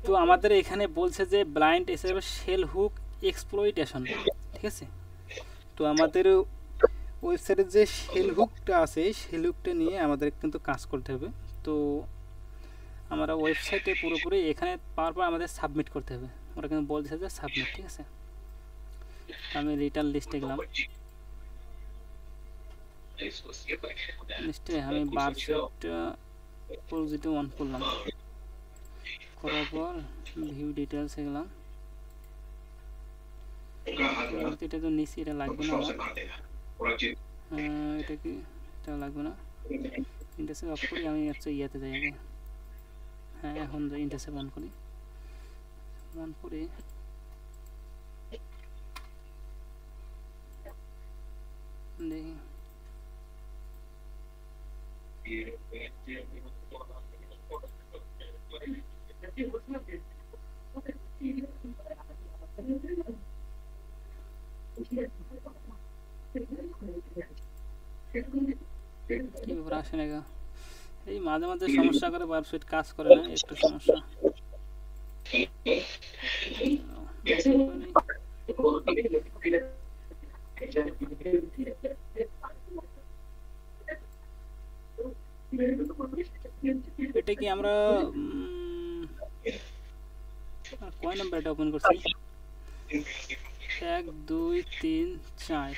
তো আমাদের এখানে বলছে যে blind SSL shell hook exploitation, ঠিক আছে। তো আমাদের ওয়েবসাইটে যে শেল হুকটা আছে শেল হুকটা নিয়ে আমাদের কিন্তু কাজ করতে হবে। তো আমরা ওয়েবসাইটে পুরোপুরি এখানে পাওয়ার পর আমাদের সাবমিট করতে হবে। ওরা কিন্তু বলছে যে সাবমিট, ঠিক আছে। আমি রিটার্ন লিস্টে গেলাম, লিস্টে আমি বারসেটটা পজিটিভ অন করলাম, করার পর ভিউ ডিটেলসে গেলাম। এটা তো নিচে, এটা লাগবে না আমার, এটা কি, এটা লাগবে না। ইন্টারসেপ অফ করি, আমি হচ্ছে ইয়াতে যাই আগে। হ্যাঁ এখন যাই ইন্টারসেপ অন করি, অন করে দেখি। কি ব্যাপার আসে না গা, এই মাঝে মাঝে সমস্যা করে, ওয়েবসাইট কাজ করে না, একটু সমস্যা। এটা কি আমরা কয় নাম্বার এটা ওপেন করছি? 1 2 3 4।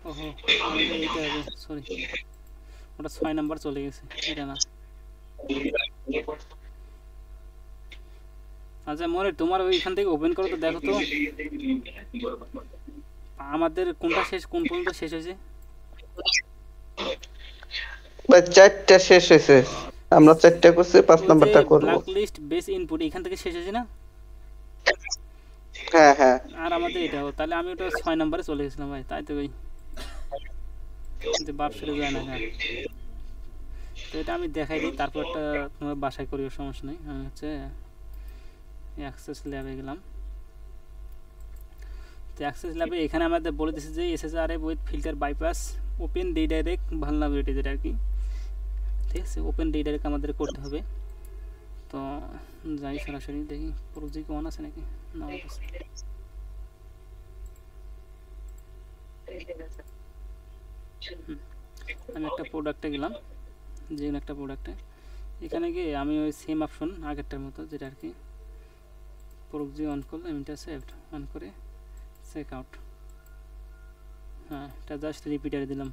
ওহো এইটা হবে, সরি ওটা 6 নাম্বার চলে গেছে, এটা না। আচ্ছা মনে তোমার ওইখান থেকে ওপেন করো তো, দেখো তো আমাদের কোনটা শেষ, কোন পর্যন্ত শেষ হয়েছে। ভাই 4টা শেষ হয়েছে, আমরা 4টা করছি, 5 নাম্বারটা করব। ব্ল্যাক লিস্ট বেস ইনপুট এখান থেকে শেষ হয়েছে না? হ্যাঁ হ্যাঁ। আর আমাদের এটাও, তাহলে আমি ওটা 6 নাম্বারে চলে গেছিলাম ভাই, তাই তো ভাই, বাপ সেরে যায় না। হ্যাঁ তো এটা আমি দেখাই দিই, তারপরটা তোমার বাসায় করিও, সমস্যা নেই। আমি হচ্ছে অ্যাক্সেস ল্যাবে গেলাম। তো অ্যাক্সেস ল্যাবে এখানে আমাদের বলে দিচ্ছে যে SSRF with filter bypass open redirect vulnerability, যেটা আর কি, ঠিক আছে। ওপেন রিডাইরেক্ট আমাদের করতে হবে। তো যাই সরাসরি দেখি প্রোজি অন আছে নাকি না। আমি একটা প্রোডাক্টে গেলাম, যে কোনো একটা প্রোডাক্টে, এখানে গিয়ে আমি ওই সেম অপশন আগেরটার মতো, যেটা আর কি প্রোজি অন করলাম, ইন্টারসেপ্ট অন করে চেক আউট। হ্যাঁ এটা জাস্ট রিপিটারে দিলাম,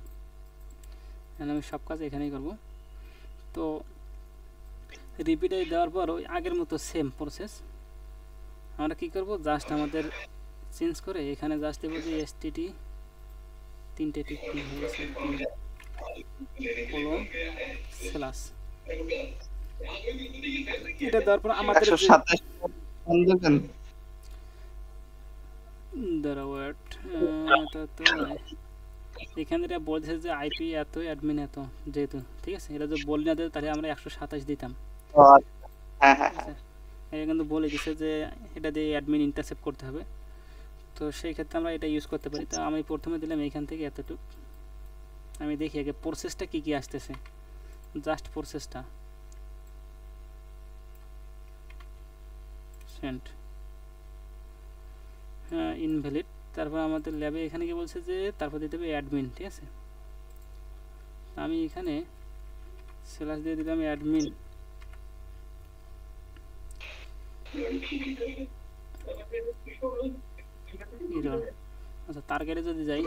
আমি সব কাজ এখানেই করব। তো রিপিটারে দেওয়ার পর ওই আগের মতো সেম প্রসেস আমরা কি করব, জাস্ট আমাদের চেঞ্জ করে এখানে জাস্ট দেবো যে এসটিটি 3টে টিক হয়ে গেছে, কোলন স্ল্যাশ, এটা দেওয়ার পর আমাদের 127 ফোন দেবেন। দাঁড়া ওয়েট, এটা তো এখানে এটা বলছে যে আইপি এত অ্যাডমিন এত, যেহেতু ঠিক আছে, এটা যদি বলি না দিত তাহলে আমরা 127 দিতাম। হ্যাঁ হ্যাঁ হ্যাঁ, এটা কিন্তু বলে দিছে যে এটা দিয়ে অ্যাডমিন ইন্টারসেপ্ট করতে হবে, তো সেই ক্ষেত্রে আমরা এটা ইউজ করতে পারি। তো আমি প্রথমে দিলাম এইখান থেকে এতটুকু, আমি দেখি আগে প্রসেসটা কী কী আসতেছে, জাস্ট প্রসেসটা সেন্ট, হ্যাঁ ইনভ্যালিড। তারপর আমাদের ল্যাবে এখানে কি বলছে যে তারপর দিতে হবে অ্যাডমিন, ঠিক আছে। আমি এখানে স্ল্যাশ দিয়ে দিলাম অ্যাডমিন, আচ্ছা টার্গেটে যদি যাই,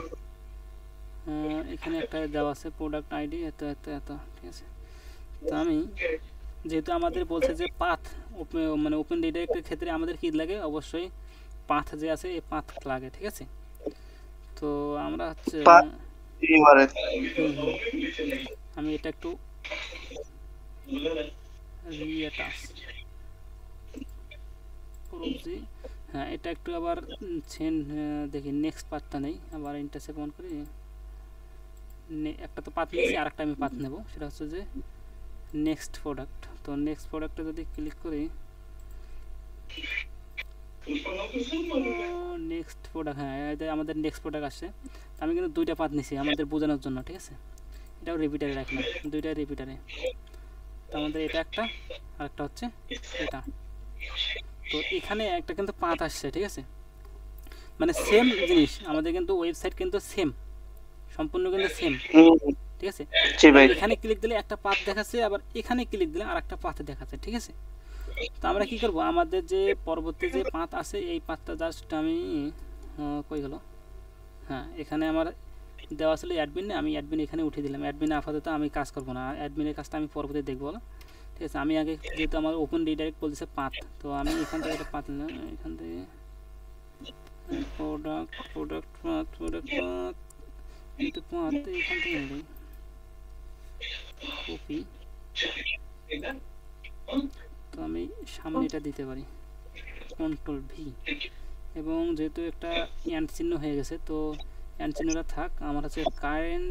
এখানে একটা দেওয়া আছে প্রোডাক্ট আইডি এত এত এত, ঠিক আছে। তো আমি যেহেতু আমাদের বলছে যে পাথ, মানে ওপেন রিডাইরেক্টের ক্ষেত্রে আমাদের কি লাগে, অবশ্যই পাথ যে আছে এই পাথ লাগে, ঠিক আছে। তো আমরা হচ্ছে আমি এটা একটু রিঅ্যাটাচ প্রক্সি, হ্যাঁ এটা একটু আবার দেখি নেক্সট পাথটা নেই, আবার ইন্টারসেপ্ট অন করি, একটা তো পাথ নিয়েছি, আর একটা আমি পাথ নেব, সেটা হচ্ছে যে নেক্সট প্রোডাক্ট। তো নেক্সট প্রোডাক্টে যদি ক্লিক করি, নেক্সট প্রোডাক্ট, হ্যাঁ আমাদের নেক্সট প্রোডাক্ট আসছে। আমি কিন্তু 2টা পাথ নিছি আমাদের বোঝানোর জন্য, ঠিক আছে। এটাও রিপিটারে রাখলাম, দুইটা রিপিটারে। তো আমাদের এটা একটা আর একটা হচ্ছে এটা। তো এখানে একটা কিন্তু পাথ আসছে, ঠিক আছে, মানে সেম জিনিস আমাদের কিন্তু ওয়েবসাইট কিন্তু সেম, সম্পূর্ণ কিন্তু সেম, ঠিক আছে। জি ভাই। এখানে ক্লিক দিলে একটা পাথ দেখাচ্ছে, আবার এখানে ক্লিক দিলে আর একটা পাথ দেখাচ্ছে, ঠিক আছে। তো আমরা কি করব, আমাদের যে পরবর্তী যে পাথ আছে এই পাথটা জাস্ট আমি কই গেল, হ্যাঁ এখানে আমার দেওয়া ছিল অ্যাডমিনে, আমি অ্যাডমিন এখানে উঠিয়ে দিলাম। অ্যাডমিনে আপাতত আমি কাজ করব না, অ্যাডমিনের কাজটা আমি পরবর্তী দেখবো, ঠিক আছে। আমি আগে যেহেতু আমার ওপেন রিডাইরেক্ট বলতেছে পাথ, তো আমি এখান থেকে একটা পাথ নিলাম, এখান থেকে প্রোডাক্ট পাথ যেহেতু পাথ এখান থেকে নিলাম কপি। তো আমি সামনে এটা দিতে পারি কন্ট্রোল ভি, এবং যেহেতু একটা অ্যান্ড চিহ্ন হয়ে গেছে, তো অ্যান্ড চিহ্নটা থাক। আমার হচ্ছে কারেন্ট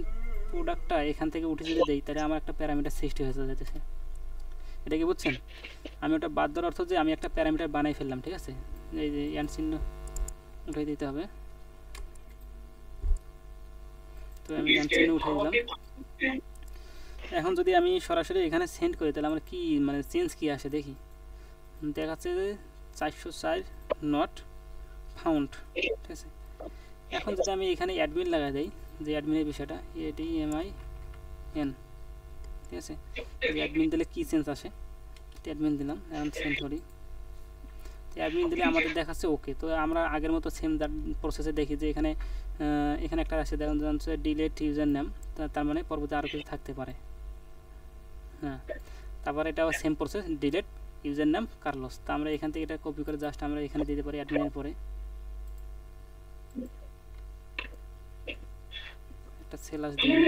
প্রোডাক্টটা এখান থেকে উঠে যদি দেই, তাহলে আমার একটা প্যারামিটার সৃষ্টি হয়ে যেতেছে, এটা কি বুঝছেন? আমি ওটা বাদ দেওয়ার অর্থ যে আমি একটা প্যারামিটার বানাই ফেললাম, ঠিক আছে। এই যে অ্যান্ড চিহ্ন উঠাই দিতে হবে, তো আমি অ্যান্ড চিহ্ন উঠাই দিলাম। এখন যদি আমি সরাসরি এখানে সেন্ড করি, তাহলে আমার কি মানে চেঞ্জ কি আসে দেখি। দেখাচ্ছে যে 404 নট ফাউন্ড, ঠিক আছে। এখন যদি আমি এখানে অ্যাডমিন লাগাই দেই, যে অ্যাডমিনের বিষয়টা ADMIN, ঠিক আছে, অ্যাডমিন দিলে কি চেঞ্জ আসে, অ্যাডমিন দিলাম, এখন সেন্ড করি। অ্যাডমিন দিলে আমাদের দেখাচ্ছে ওকে। তো আমরা আগের মতো সেম প্রসেসে দেখি যে এখানে এখানে একটা আসে, দেখুন হচ্ছে ডিলেট ইউজার নেম, তার মানে পরবর্তী আরও কিছু থাকতে পারে, হ্যাঁ। তারপর এটা same process, delete user name Carlos. তো আমরা এখান থেকে এটা কপি করে জাস্ট আমরা এখানে দিতে পারি অ্যাডমিনের পরে একটা সেলাস দিয়ে।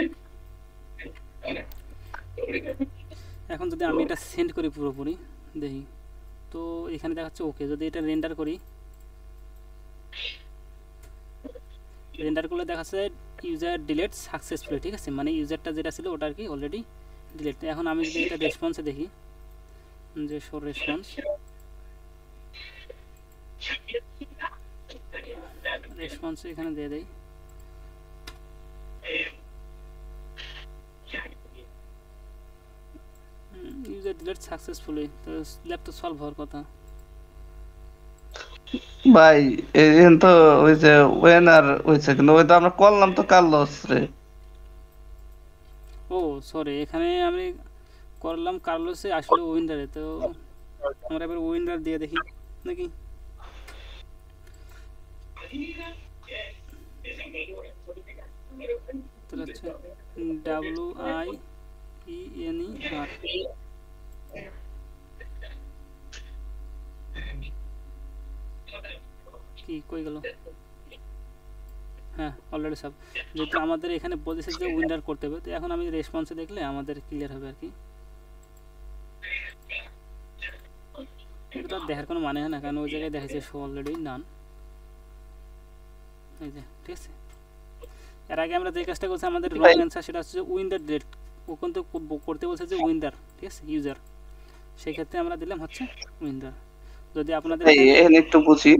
এখন যদি আমি এটা সেন্ড করি পুরোপুরি দেখি, তো এখানে দেখাচ্ছে ওকে। যদি এটা রেন্ডার করি, রেন্ডার করলে দেখাচ্ছে ইউজার ডিলেট সাকসেসফুলি, ঠিক আছে, মানে ইউজারটা যেটা ছিল ওটা আর কি অলরেডি ডিলেট। এখন আমি যদি এটা রেসপন্সে দেখি, যে শো রেসপন্স এখানে দিয়ে দেই, ইউজার ডিলেট সাকসেসফুলি, তো ল্যাব তো সলভ হওয়ার কথা। ভাই এই তো ওই যে ওয়েনার হইছে, কিন্তু ওই তো আমরা করলাম তো কার্লোস রে। ও সরি, এখানে আমি করলাম কার্লোসে, আসলে উইন্ডারে। তো আমরা এবার উইন্ডার দিয়ে দেখি নাকি। তাহলে হচ্ছে WIENER, কি কই গেল, হ্যাঁ অলরেডি সব। যেহেতু আমাদের এখানে বলেছে যে উইন্ডার করতে হবে, তো এখন আমি রেসপন্সে দেখলে আমাদের ক্লিয়ার হবে আর কি। এটা তো দেখার কোনো মানে হয় না, কারণ ওই জায়গায় দেখাচ্ছে শো অলরেডি নান, এই যে, ঠিক আছে। এর আগে আমরা যে কাজটা করছি, আমাদের রং অ্যান্সার, সেটা হচ্ছে উইন্ডার ডেট, ও কিন্তু করতে বলছে যে উইন্ডার, ঠিক আছে, ইউজার। সেই ক্ষেত্রে আমরা দিলাম হচ্ছে উইন্ডার। যদি আপনাদের এখানে একটু বুঝি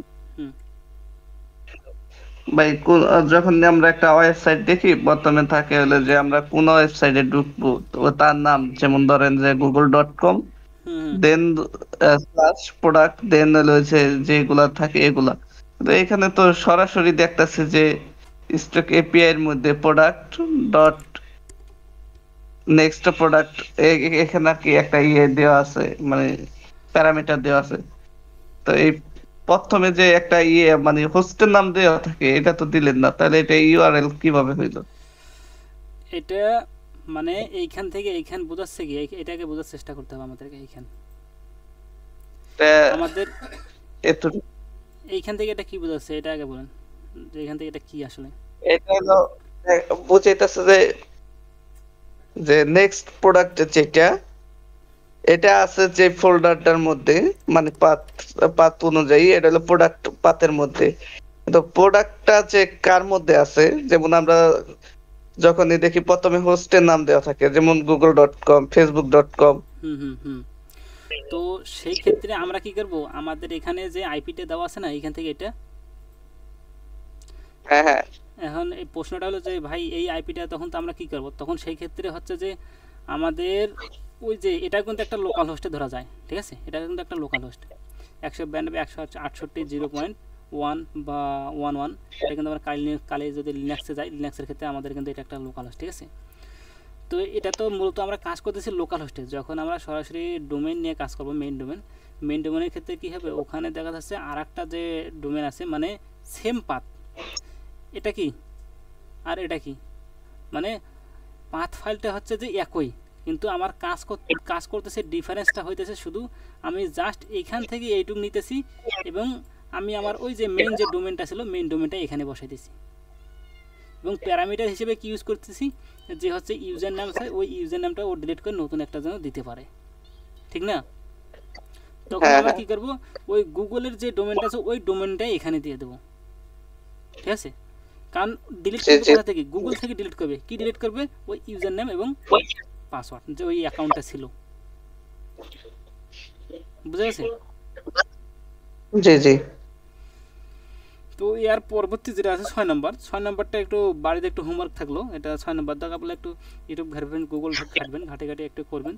ভাই, যখন আমরা একটা ওয়েবসাইট দেখি, প্রথমে থাকে হলো যে আমরা কোন ওয়েবসাইটে ঢুকবো, তো তার নাম, যেমন ধরেন যে google.com, দেন স্ল্যাশ প্রোডাক্ট, দেন হলো যে যেগুলা থাকে এগুলা। তো এখানে তো সরাসরি দেখতেছে যে স্টক এপিআই এর মধ্যে প্রোডাক্ট ডট নেক্সট প্রোডাক্ট, এখানে আর কি একটা ইয়ে দেওয়া আছে, মানে প্যারামিটার দেওয়া আছে। তো এই প্রথমে যে একটা ইয়ে মানে হোস্টের নাম দেওয়া থাকে, এটা তো দিলেন না, তাহলে এটা ইউআরএল কিভাবে হইলো? এটা মানে এইখান থেকে এইখান বোঝাচ্ছে কি, এটাকে বোঝার চেষ্টা করতে হবে আমাদেরকে। এইখান আমাদের এইখান থেকে এটা কি বোঝাচ্ছে, এটা আগে বলেন যে এখান থেকে এটা কি আসলে। এটা হলো বুঝাইতেছে যে যে নেক্সট প্রোডাক্ট যেটা, এটা আছে যে ফোল্ডারটার মধ্যে, মানে পাথ পাথ অনুযায়ী এটা হলো প্রোডাক্ট পাথের মধ্যে। তো প্রোডাক্টটা যে কার মধ্যে আছে, যেমন আমরা যখনই দেখি প্রথমে হোস্টের নাম দেওয়া থাকে, যেমন google.com, facebook.com। তো সেই ক্ষেত্রে আমরা কি করব, আমাদের এখানে যে আইপিটা দেওয়া আছে না, এখান থেকে এটা, হ্যাঁ হ্যাঁ, এখন এই প্রশ্নটা হলো যে ভাই এই আইপিটা তখন তো আমরা কি করব, তখন সেই ক্ষেত্রে হচ্ছে যে আমাদের ওই যে এটা কিন্তু একটা লোকাল হোস্টে ধরা যায়, ঠিক আছে, এটা কিন্তু একটা লোকাল হোস্ট 192.168.0.1 বা 11, এটা কিন্তু আমরা কালে যদি লিনাক্সে যাই, লিনাক্সের ক্ষেত্রে আমাদের কিন্তু এটা একটা লোকাল হোস্ট, ঠিক আছে। তো এটা তো মূলত আমরা কাজ করতেছি লোকাল হোস্টে। যখন আমরা সরাসরি ডোমেন নিয়ে কাজ করব, মেইন ডোমেনের ক্ষেত্রে কী হবে, ওখানে দেখা যাচ্ছে আর একটা যে ডোমেন আছে মানে সেম পাথ, এটা কি আর এটা কি, মানে পাথ ফাইলটা হচ্ছে যে একই, কিন্তু আমার কাজ করতেছে ডিফারেন্সটা হইতেছে শুধু আমি জাস্ট এইখান থেকে এইটুকু নিতেছি এবং আমি আমার ওই যে মেইন যে ডোমেনটা ছিল মেইন ডোমেনটা এখানে বসাইতেছি এবং প্যারামিটার হিসেবে কি ইউজ করতেছি, যে হচ্ছে ইউজার নাম আছে, ওই ইউজার নামটা ও ডিলিট করে নতুন একটা যেন দিতে পারে, ঠিক না। তখন আমরা কি করব, ওই গুগলের যে ডোমেনটা আছে ওই ডোমেনটাই এখানে দিয়ে দেবো, ঠিক আছে। কারণ ডিলিট করবে কোথা থেকে, গুগল থেকে ডিলিট করবে, কি ডিলিট করবে, ওই ইউজার নেম এবং পাসওয়ার্ড যে ওই অ্যাকাউন্টটা ছিল, বুঝা গেছে। জি জি। তো এর পরবর্তী যেটা আছে 6 নম্বরটা একটু বাড়িতে একটু হোমওয়ার্ক থাকলো, এটা 6 নম্বর দাগ আপনারা একটু ইউটিউব ঘাটবেন, গুগল ঘাটবেন, ঘাটে একটু করবেন।